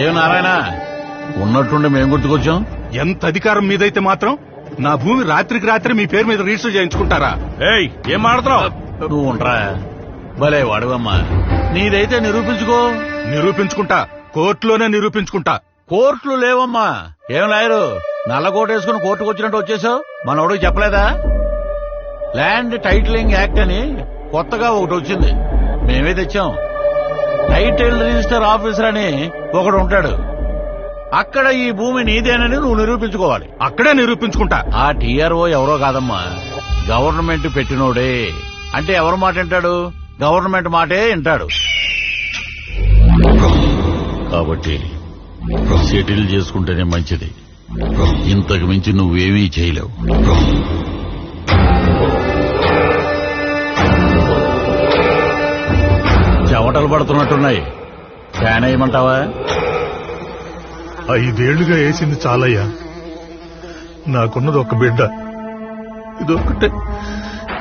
ఏం నారాయణ ఉన్నట్టుండి మేం గుర్తుకొచ్చాం. ఎంత అధికారం మీదైతే మాత్రం నా భూమి రాత్రికి రాత్రి మీ పేరు మీద రిజిస్టర్ చేయించుకుంటారా? ఏయ్ ఏం మాడుతున్నావు? నువ్వు ఉండరా భలే వాడువమ్మా. నీదైతే నిరూపించుకో. నిరూపించుకుంటా, కోర్టులోనే నిరూపించుకుంటా. కోర్టులు లేవమ్మా. ఏం లాయరు నల్ల కోట వేసుకుని కోర్టుకు వచ్చినట్టు వచ్చేసావు? మనోడికి చెప్పలేదా? ల్యాండ్ టైటిలింగ్ యాక్ట్ అని కొత్తగా ఒకటి వచ్చింది, మేమే తెచ్చాం. టైటిల్ రిజిస్టర్ ఆఫీసర్ అని ఒకడు ఉంటాడు. అక్కడ ఈ భూమి నీదేనని నువ్వు నిరూపించుకోవాలి. అక్కడే నిరూపించుకుంటా. ఆ టీఆర్ఓ ఎవరో కాదమ్మా, గవర్నమెంట్ పెట్టినోడే. అంటే ఎవరి మాట వింటాడు? గవర్నమెంట్ మాటే వింటాడు. కాబట్టి సెటిల్ చేసుకుంటేనే మంచిది. ఇంతకు మించి నువ్వేమీ చేయలేవు. చెమటలు పడుతున్నట్టున్నాయి, ఫ్యాన్ వేయమంటావా? 5 ఏళ్లుగా వేసింది చాలయ్యా. నాకున్నది ఒక బిడ్డ,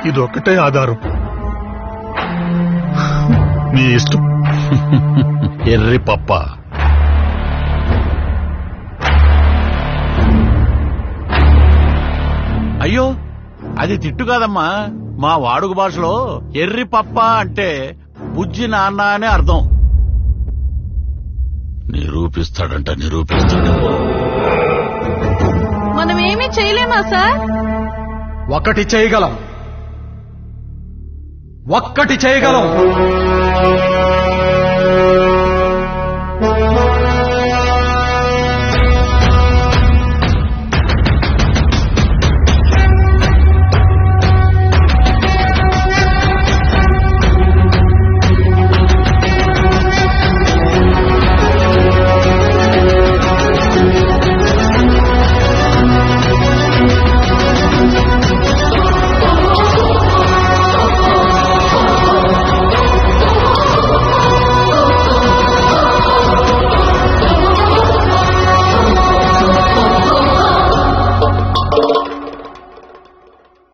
ఇదొక్కటే ఆధారం. నీ ఇష్టం. ఎర్రి పప్ప. అయ్యో అది తిట్టు కాదమ్మా. మా వాడుక భాషలో ఎర్రి పప్ప అంటే బుజ్జి నాన్న అనే అర్థం. నిరూపిస్తాడంట, నిరూపిస్తాడు. మనమేమీ చేయలేమా సార్? ఒక్కటి చేయగలం.